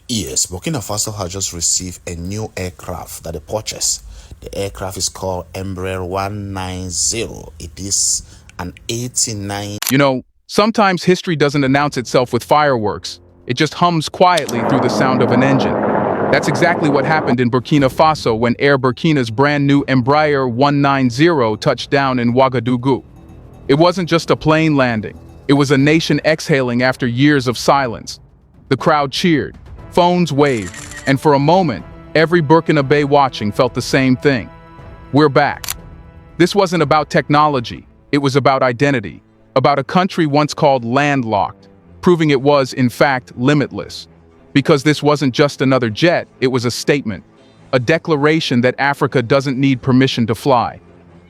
Yes, Burkina Faso has just received a new aircraft that they purchased. The aircraft is called Embraer 190. It is an 89. Sometimes history doesn't announce itself with fireworks. It just hums quietly through the sound of an engine. That's exactly what happened in Burkina Faso when Air Burkina's brand new Embraer 190 touched down in Ouagadougou. It wasn't just a plane landing. It was a nation exhaling after years of silence. The crowd cheered, phones waved, and for a moment, every Burkinabe watching felt the same thing. We're back. This wasn't about technology. It was about identity, about a country once called landlocked, proving it was, in fact, limitless. Because this wasn't just another jet, it was a statement, a declaration that Africa doesn't need permission to fly.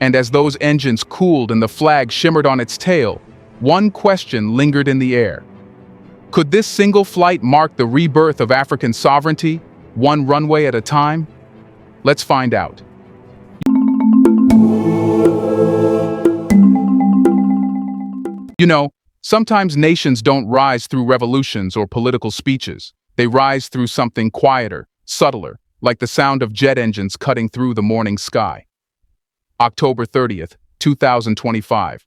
And as those engines cooled and the flag shimmered on its tail, one question lingered in the air. Could this single flight mark the rebirth of African sovereignty, one runway at a time? Let's find out. Sometimes nations don't rise through revolutions or political speeches. They rise through something quieter, subtler, like the sound of jet engines cutting through the morning sky. October 30th, 2025.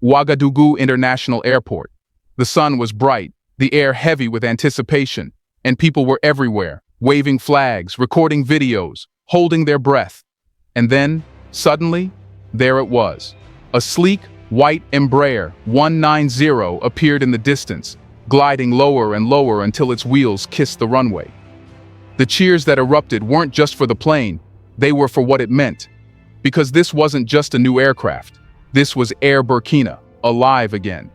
Ouagadougou International Airport. The sun was bright, the air heavy with anticipation, and people were everywhere, waving flags, recording videos, holding their breath. And then, suddenly, there it was. A sleek, white Embraer 190 appeared in the distance, gliding lower and lower until its wheels kissed the runway. The cheers that erupted weren't just for the plane, they were for what it meant. Because this wasn't just a new aircraft. This was Air Burkina, alive again.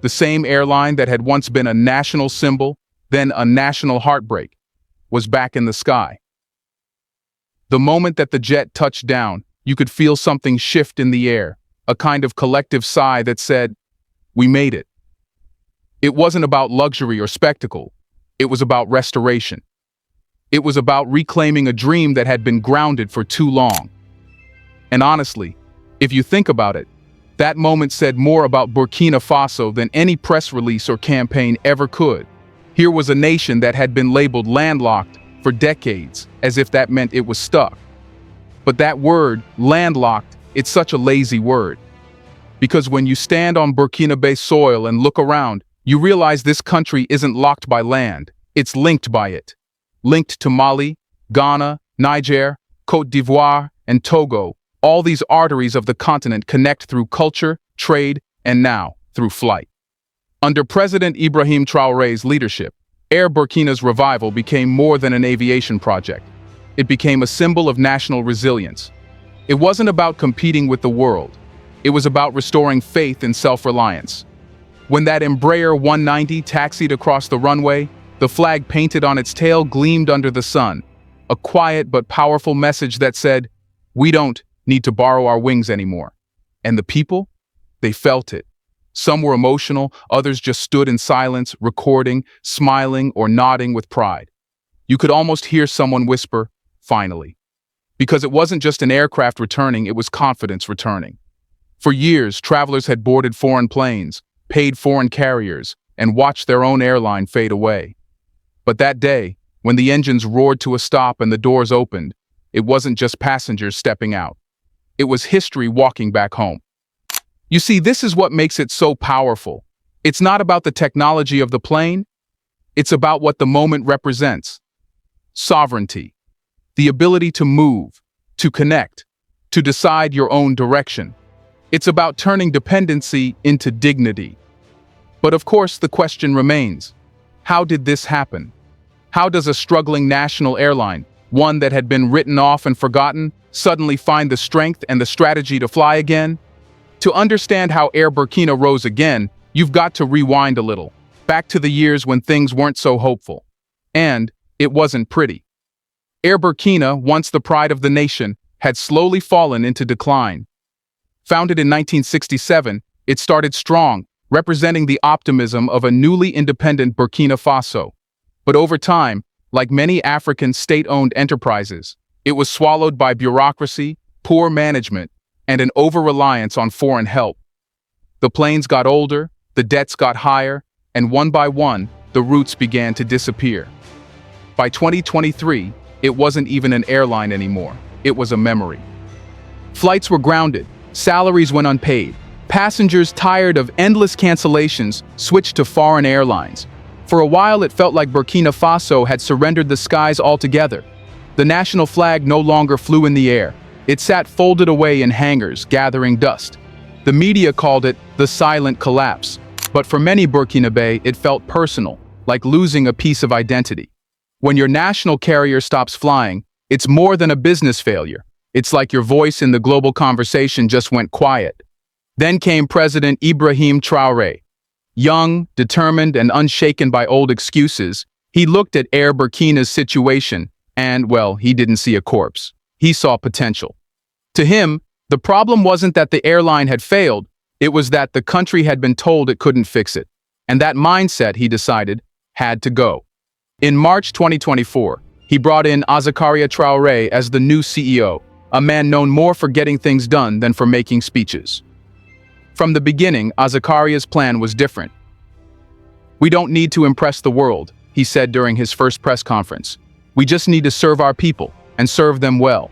The same airline that had once been a national symbol, then a national heartbreak, was back in the sky. The moment that the jet touched down, you could feel something shift in the air, a kind of collective sigh that said, "We made it." It wasn't about luxury or spectacle. It was about restoration. It was about reclaiming a dream that had been grounded for too long. And honestly, if you think about it, that moment said more about Burkina Faso than any press release or campaign ever could. Here was a nation that had been labeled landlocked for decades, as if that meant it was stuck. But that word, landlocked, it's such a lazy word. Because when you stand on Burkinabe soil and look around, you realize this country isn't locked by land, it's linked by it. Linked to Mali, Ghana, Niger, Côte d'Ivoire, and Togo. All these arteries of the continent connect through culture, trade, and now, through flight. Under President Ibrahim Traoré's leadership, Air Burkina's revival became more than an aviation project. It became a symbol of national resilience. It wasn't about competing with the world. It was about restoring faith and self-reliance. When that Embraer 190 taxied across the runway, the flag painted on its tail gleamed under the sun, a quiet but powerful message that said, "We don't need to borrow our wings anymore." And the people? They felt it. Some were emotional, others just stood in silence, recording, smiling, or nodding with pride. You could almost hear someone whisper, "Finally." Because it wasn't just an aircraft returning, it was confidence returning. For years, travelers had boarded foreign planes, paid foreign carriers, and watched their own airline fade away. But that day, when the engines roared to a stop and the doors opened, it wasn't just passengers stepping out. It was history walking back home. You see, this is what makes it so powerful. It's not about the technology of the plane. It's about what the moment represents. Sovereignty. The ability to move, to connect, to decide your own direction. It's about turning dependency into dignity. But of course, the question remains, how did this happen? How does a struggling national airline, one that had been written off and forgotten, suddenly find the strength and the strategy to fly again? To understand how Air Burkina rose again, you've got to rewind a little, back to the years when things weren't so hopeful. And it wasn't pretty. Air Burkina, once the pride of the nation, had slowly fallen into decline. Founded in 1967, it started strong, representing the optimism of a newly independent Burkina Faso. But over time, like many African state-owned enterprises, it was swallowed by bureaucracy, poor management, and an over-reliance on foreign help. The planes got older, the debts got higher, and one by one, the routes began to disappear. By 2023, it wasn't even an airline anymore. It was a memory. Flights were grounded, salaries went unpaid. Passengers tired of endless cancellations switched to foreign airlines. For a while, it felt like Burkina Faso had surrendered the skies altogether. The national flag no longer flew in the air. It sat folded away in hangars, gathering dust. The media called it the silent collapse. But for many Burkinabe, it felt personal, like losing a piece of identity. When your national carrier stops flying, it's more than a business failure. It's like your voice in the global conversation just went quiet. Then came President Ibrahim Traoré. Young, determined, and unshaken by old excuses, he looked at Air Burkina's situation and, well, he didn't see a corpse. He saw potential. To him, the problem wasn't that the airline had failed, it was that the country had been told it couldn't fix it. And that mindset, he decided, had to go. In March 2024, he brought in Zakaria Traoré as the new CEO, a man known more for getting things done than for making speeches. From the beginning, Zakaria's plan was different. "We don't need to impress the world," he said during his first press conference. "We just need to serve our people, and serve them well."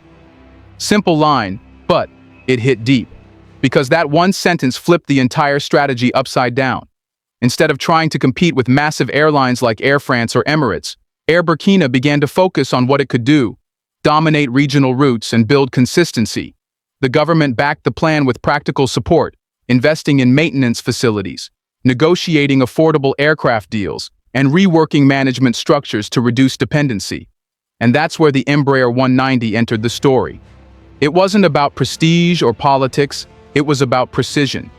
Simple line, but it hit deep. Because that one sentence flipped the entire strategy upside down. Instead of trying to compete with massive airlines like Air France or Emirates, Air Burkina began to focus on what it could do: dominate regional routes and build consistency. The government backed the plan with practical support, investing in maintenance facilities, negotiating affordable aircraft deals, and reworking management structures to reduce dependency. And that's where the Embraer 190 entered the story. It wasn't about prestige or politics, it was about precision.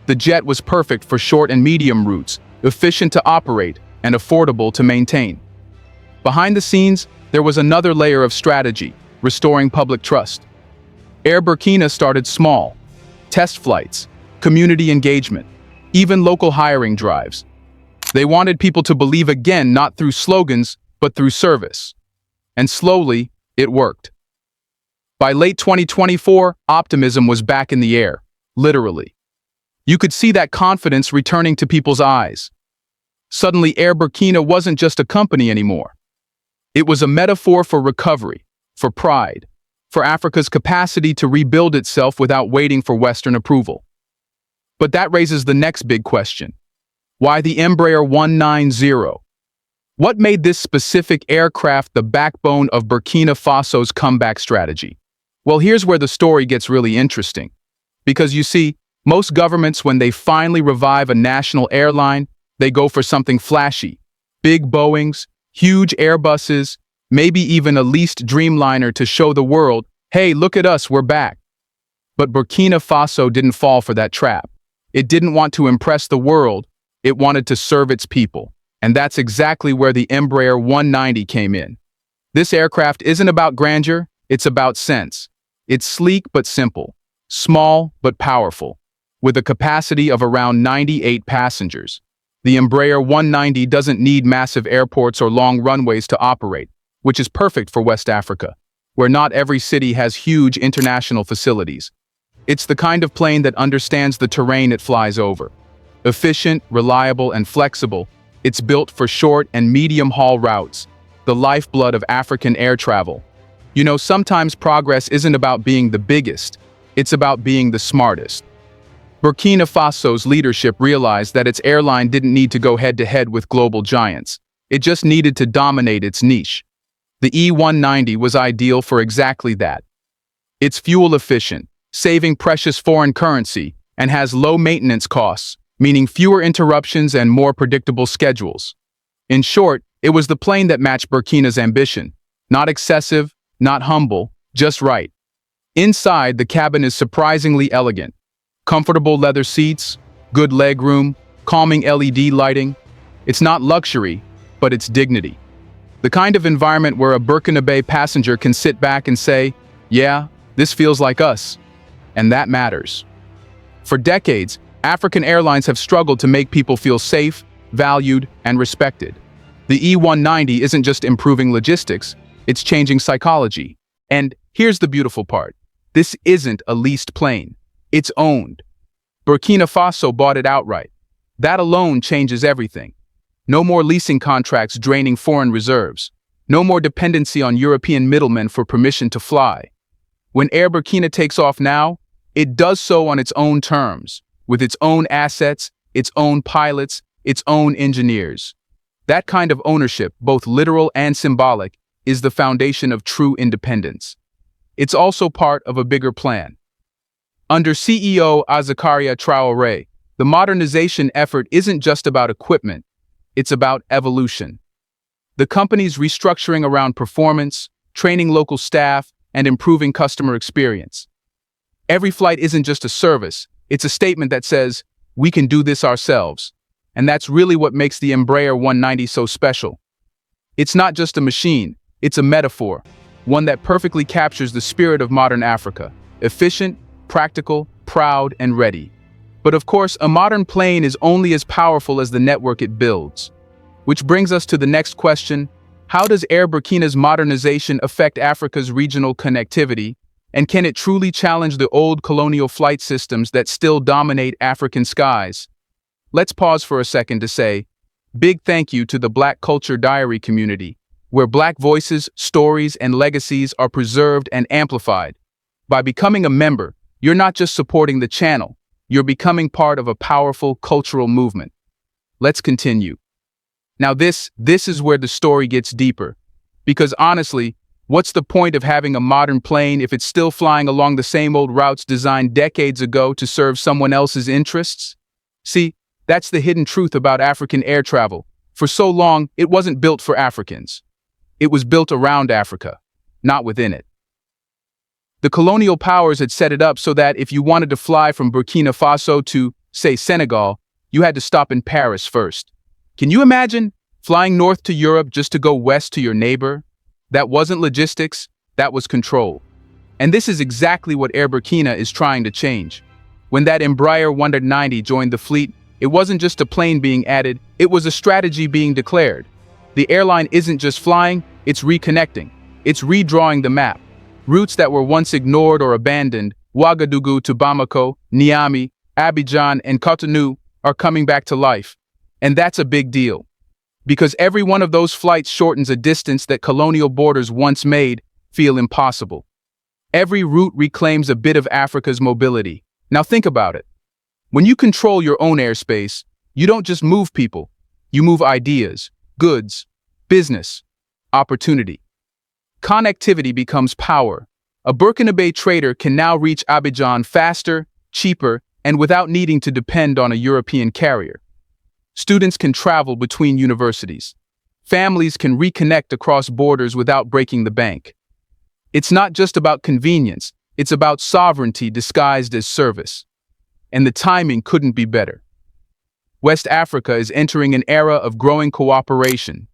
The jet was perfect for short and medium routes, efficient to operate, and affordable to maintain. Behind the scenes, there was another layer of strategy: restoring public trust. Air Burkina started small: test flights, community engagement, even local hiring drives. They wanted people to believe again, not through slogans, but through service. And slowly, it worked. By late 2024, optimism was back in the air, literally. You could see that confidence returning to people's eyes. Suddenly, Air Burkina wasn't just a company anymore. It was a metaphor for recovery, for pride, for Africa's capacity to rebuild itself without waiting for Western approval. But that raises the next big question. Why the Embraer 190? What made this specific aircraft the backbone of Burkina Faso's comeback strategy? Well, here's where the story gets really interesting. Because you see, most governments, when they finally revive a national airline, they go for something flashy. Big Boeings, huge Airbuses, maybe even a leased Dreamliner to show the world, "Hey, look at us, we're back." But Burkina Faso didn't fall for that trap. It didn't want to impress the world, it wanted to serve its people. And that's exactly where the Embraer 190 came in. This aircraft isn't about grandeur, it's about sense. It's sleek but simple, small but powerful, with a capacity of around 98 passengers. The Embraer 190 doesn't need massive airports or long runways to operate, which is perfect for West Africa, where not every city has huge international facilities. It's the kind of plane that understands the terrain it flies over. Efficient, reliable, and flexible, it's built for short and medium-haul routes, the lifeblood of African air travel. You know, sometimes progress isn't about being the biggest, it's about being the smartest. Burkina Faso's leadership realized that its airline didn't need to go head-to-head with global giants. It just needed to dominate its niche. The E190 was ideal for exactly that. It's fuel-efficient, saving precious foreign currency, and has low maintenance costs, meaning fewer interruptions and more predictable schedules. In short, it was the plane that matched Burkina's ambition. Not excessive, not humble, just right. Inside, the cabin is surprisingly elegant. Comfortable leather seats, good legroom, calming LED lighting. It's not luxury, but it's dignity. The kind of environment where a Burkinabe passenger can sit back and say, "Yeah, this feels like us." And that matters. For decades, African airlines have struggled to make people feel safe, valued, and respected. The E190 isn't just improving logistics, it's changing psychology. And here's the beautiful part. This isn't a leased plane. It's owned. Burkina Faso bought it outright. That alone changes everything. No more leasing contracts draining foreign reserves. No more dependency on European middlemen for permission to fly. When Air Burkina takes off now, it does so on its own terms, with its own assets, its own pilots, its own engineers. That kind of ownership, both literal and symbolic, is the foundation of true independence. It's also part of a bigger plan. Under CEO Zakaria Traoré, the modernization effort isn't just about equipment, it's about evolution. The company's restructuring around performance, training local staff, and improving customer experience. Every flight isn't just a service, it's a statement that says, we can do this ourselves. And that's really what makes the Embraer 190 so special. It's not just a machine, it's a metaphor, one that perfectly captures the spirit of modern Africa, efficient, practical, proud, and ready. But of course, a modern plane is only as powerful as the network it builds. Which brings us to the next question: how does Air Burkina's modernization affect Africa's regional connectivity, and can it truly challenge the old colonial flight systems that still dominate African skies? Let's pause for a second to say, big thank you to the Black Culture Diary community, where Black voices, stories, and legacies are preserved and amplified. By becoming a member, you're not just supporting the channel, you're becoming part of a powerful cultural movement. Let's continue. Now this is where the story gets deeper. Because honestly, what's the point of having a modern plane if it's still flying along the same old routes designed decades ago to serve someone else's interests? See, that's the hidden truth about African air travel. For so long, it wasn't built for Africans. It was built around Africa, not within it. The colonial powers had set it up so that if you wanted to fly from Burkina Faso to, say, Senegal, you had to stop in Paris first. Can you imagine flying north to Europe just to go west to your neighbor? That wasn't logistics, that was control. And this is exactly what Air Burkina is trying to change. When that Embraer 190 joined the fleet, it wasn't just a plane being added, it was a strategy being declared. The airline isn't just flying, it's reconnecting. It's redrawing the map. Routes that were once ignored or abandoned, Ouagadougou to Bamako, Niamey, Abidjan, and Cotonou, are coming back to life. And that's a big deal. Because every one of those flights shortens a distance that colonial borders once made feel impossible. Every route reclaims a bit of Africa's mobility. Now think about it. When you control your own airspace, you don't just move people, you move ideas, goods, business, opportunity. Connectivity becomes power. A Burkina Faso trader can now reach Abidjan faster, cheaper, and without needing to depend on a European carrier. Students can travel between universities. Families can reconnect across borders without breaking the bank. It's not just about convenience, it's about sovereignty disguised as service. And the timing couldn't be better. West Africa is entering an era of growing cooperation,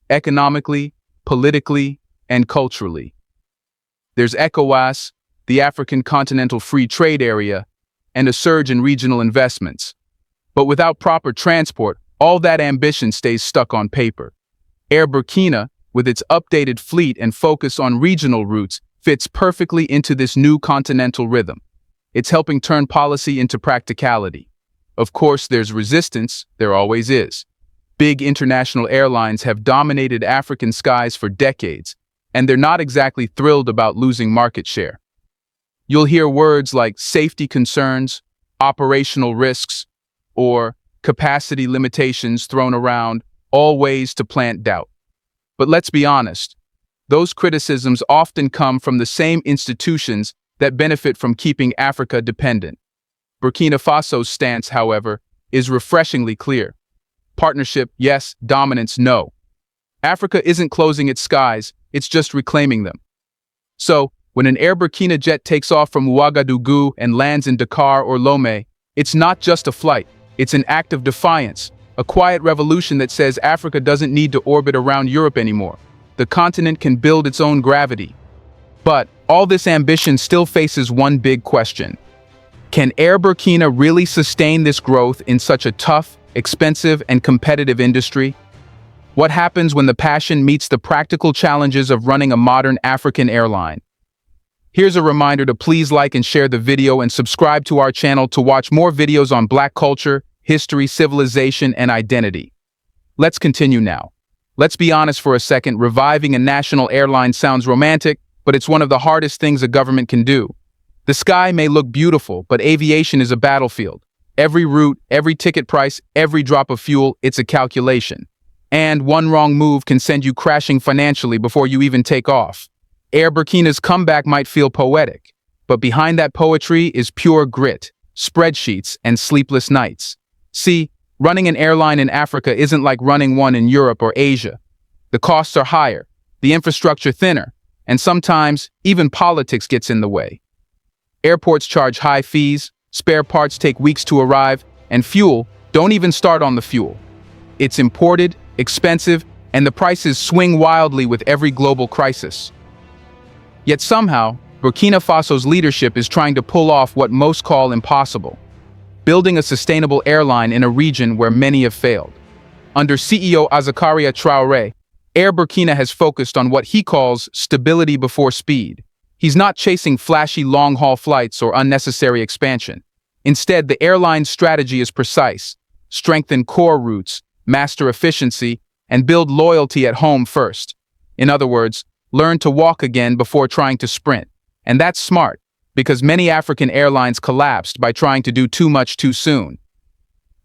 economically, politically, and culturally. There's ECOWAS, the African Continental Free Trade Area, and a surge in regional investments. But without proper transport, all that ambition stays stuck on paper. Air Burkina, with its updated fleet and focus on regional routes, fits perfectly into this new continental rhythm. It's helping turn policy into practicality. Of course, there's resistance, there always is. Big international airlines have dominated African skies for decades, and they're not exactly thrilled about losing market share. You'll hear words like safety concerns, operational risks, or capacity limitations thrown around, all ways to plant doubt. But let's be honest, those criticisms often come from the same institutions that benefit from keeping Africa dependent. Burkina Faso's stance, however, is refreshingly clear. Partnership, yes. Dominance, no. Africa isn't closing its skies, it's just reclaiming them. So, when an Air Burkina jet takes off from Ouagadougou and lands in Dakar or Lomé, it's not just a flight, it's an act of defiance, a quiet revolution that says Africa doesn't need to orbit around Europe anymore. The continent can build its own gravity. But all this ambition still faces one big question. Can Air Burkina really sustain this growth in such a tough, expensive, and competitive industry? What happens when the passion meets the practical challenges of running a modern African airline? Here's a reminder to please like and share the video and subscribe to our channel to watch more videos on Black culture, history, civilization, and identity. Let's continue now. Let's be honest for a second, reviving a national airline sounds romantic, but it's one of the hardest things a government can do. The sky may look beautiful, but aviation is a battlefield. Every route, every ticket price, every drop of fuel, it's a calculation. And one wrong move can send you crashing financially before you even take off. Air Burkina's comeback might feel poetic, but behind that poetry is pure grit, spreadsheets, and sleepless nights. See, running an airline in Africa isn't like running one in Europe or Asia. The costs are higher, the infrastructure thinner, and sometimes even politics gets in the way. Airports charge high fees, spare parts take weeks to arrive, and fuel, don't even start on the fuel. It's imported, expensive, and the prices swing wildly with every global crisis. Yet somehow, Burkina Faso's leadership is trying to pull off what most call impossible, building a sustainable airline in a region where many have failed. Under CEO Azakaria Traoré, Air Burkina has focused on what he calls stability before speed. He's not chasing flashy long-haul flights or unnecessary expansion. Instead, the airline's strategy is precise: strengthen core routes, master efficiency, and build loyalty at home first. In other words, learn to walk again before trying to sprint. And that's smart, because many African airlines collapsed by trying to do too much too soon.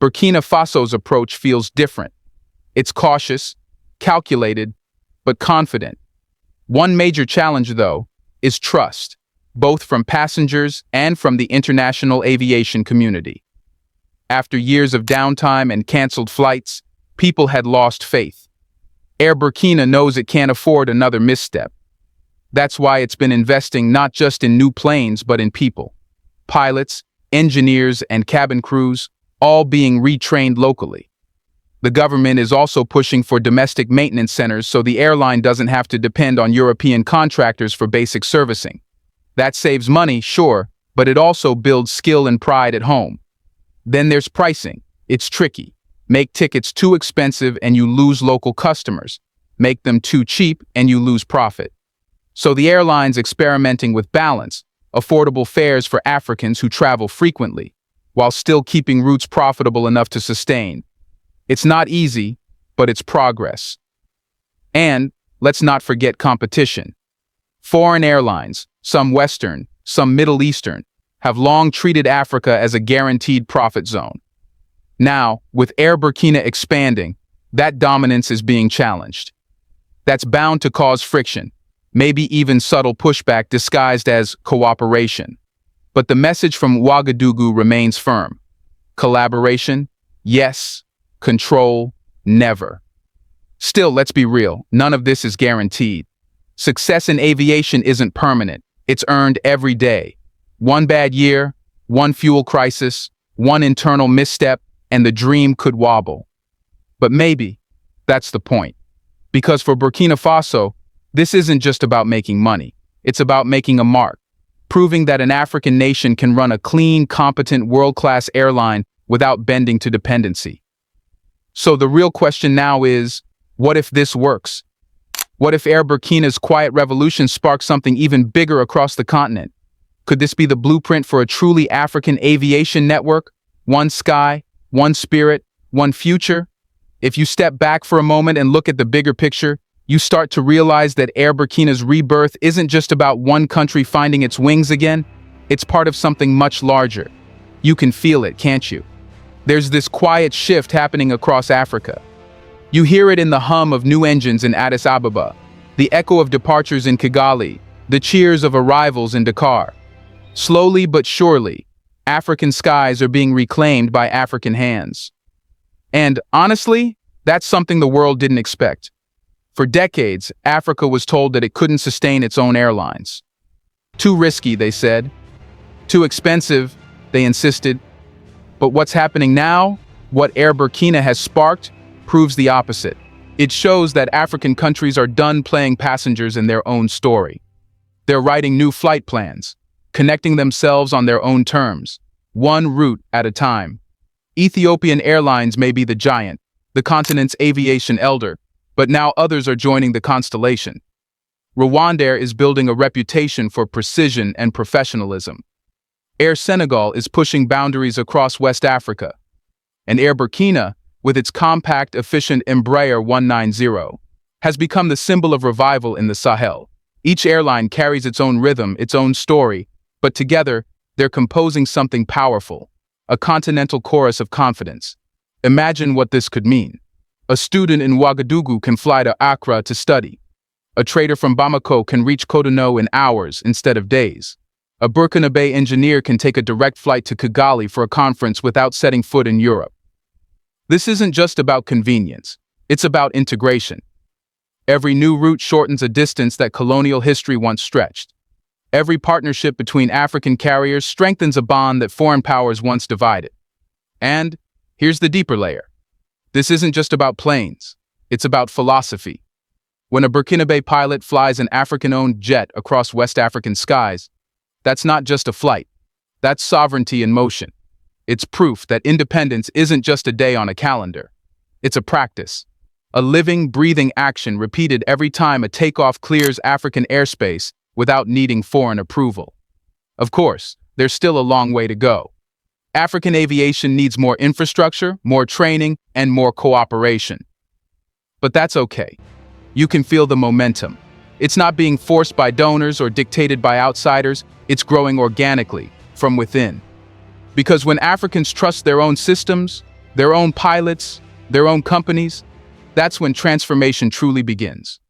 Burkina Faso's approach feels different. It's cautious, calculated, but confident. One major challenge, though, is trust, both from passengers and from the international aviation community. After years of downtime and canceled flights, people had lost faith. Air Burkina knows it can't afford another misstep. That's why it's been investing not just in new planes but in people. Pilots, engineers, and cabin crews, all being retrained locally. The government is also pushing for domestic maintenance centers so the airline doesn't have to depend on European contractors for basic servicing. That saves money, sure, but it also builds skill and pride at home. Then there's pricing. It's tricky. Make tickets too expensive and you lose local customers. Make them too cheap and you lose profit. So the airline's experimenting with balance, affordable fares for Africans who travel frequently, while still keeping routes profitable enough to sustain. It's not easy, but it's progress. And let's not forget competition. Foreign airlines, some Western, some Middle Eastern, have long treated Africa as a guaranteed profit zone. Now, with Air Burkina expanding, that dominance is being challenged. That's bound to cause friction, maybe even subtle pushback disguised as cooperation. But the message from Ouagadougou remains firm. Collaboration, yes. Control, never. Still, let's be real, none of this is guaranteed. Success in aviation isn't permanent, it's earned every day. One bad year, one fuel crisis, one internal misstep, and the dream could wobble. But maybe that's the point. Because for Burkina Faso, this isn't just about making money, it's about making a mark, proving that an African nation can run a clean, competent, world-class airline without bending to dependency. So the real question now is, what if this works? What if Air Burkina's quiet revolution sparks something even bigger across the continent? Could this be the blueprint for a truly African aviation network? One sky, one spirit, one future? If you step back for a moment and look at the bigger picture, you start to realize that Air Burkina's rebirth isn't just about one country finding its wings again, it's part of something much larger. You can feel it, can't you? There's this quiet shift happening across Africa. You hear it in the hum of new engines in Addis Ababa, the echo of departures in Kigali, the cheers of arrivals in Dakar. Slowly but surely, African skies are being reclaimed by African hands. And honestly, that's something the world didn't expect. For decades, Africa was told that it couldn't sustain its own airlines. Too risky, they said. Too expensive, they insisted. But what's happening now, what Air Burkina has sparked, proves the opposite. It shows that African countries are done playing passengers in their own story. They're writing new flight plans, connecting themselves on their own terms, one route at a time. Ethiopian Airlines may be the giant, the continent's aviation elder, but now others are joining the constellation. Rwandair is building a reputation for precision and professionalism. Air Senegal is pushing boundaries across West Africa. And Air Burkina, with its compact, efficient Embraer 190, has become the symbol of revival in the Sahel. Each airline carries its own rhythm, its own story, but together, they're composing something powerful, a continental chorus of confidence. Imagine what this could mean. A student in Ouagadougou can fly to Accra to study. A trader from Bamako can reach Cotonou in hours instead of days. A Burkina Faso engineer can take a direct flight to Kigali for a conference without setting foot in Europe. This isn't just about convenience, it's about integration. Every new route shortens a distance that colonial history once stretched. Every partnership between African carriers strengthens a bond that foreign powers once divided. And here's the deeper layer. This isn't just about planes, it's about philosophy. When a Burkina Faso pilot flies an African-owned jet across West African skies, that's not just a flight, that's sovereignty in motion. It's proof that independence isn't just a day on a calendar. It's a practice, a living, breathing action repeated every time a takeoff clears African airspace without needing foreign approval. Of course, there's still a long way to go. African aviation needs more infrastructure, more training, and more cooperation. But that's okay. You can feel the momentum. It's not being forced by donors or dictated by outsiders, it's growing organically, from within. Because when Africans trust their own systems, their own pilots, their own companies, that's when transformation truly begins.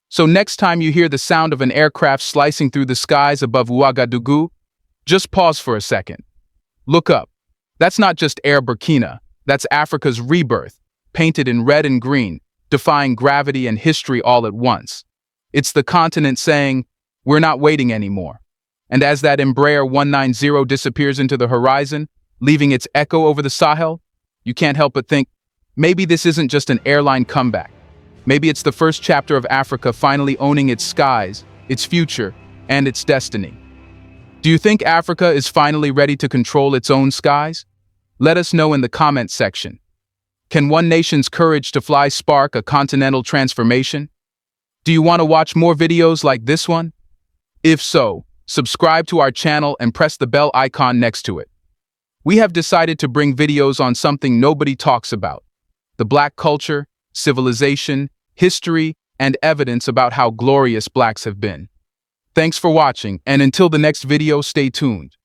So next time you hear the sound of an aircraft slicing through the skies above Ouagadougou, just pause for a second. Look up. That's not just Air Burkina, that's Africa's rebirth, painted in red and green, defying gravity and history all at once. It's the continent saying, we're not waiting anymore. And as that Embraer 190 disappears into the horizon, leaving its echo over the Sahel, you can't help but think, maybe this isn't just an airline comeback. Maybe it's the first chapter of Africa finally owning its skies, its future, and its destiny. Do you think Africa is finally ready to control its own skies? Let us know in the comments section. Can one nation's courage to fly spark a continental transformation? Do you want to watch more videos like this one? If so, subscribe to our channel and press the bell icon next to it. We have decided to bring videos on something nobody talks about: the Black culture, civilization, history, and evidence about how glorious Blacks have been. Thanks for watching, and until the next video, stay tuned.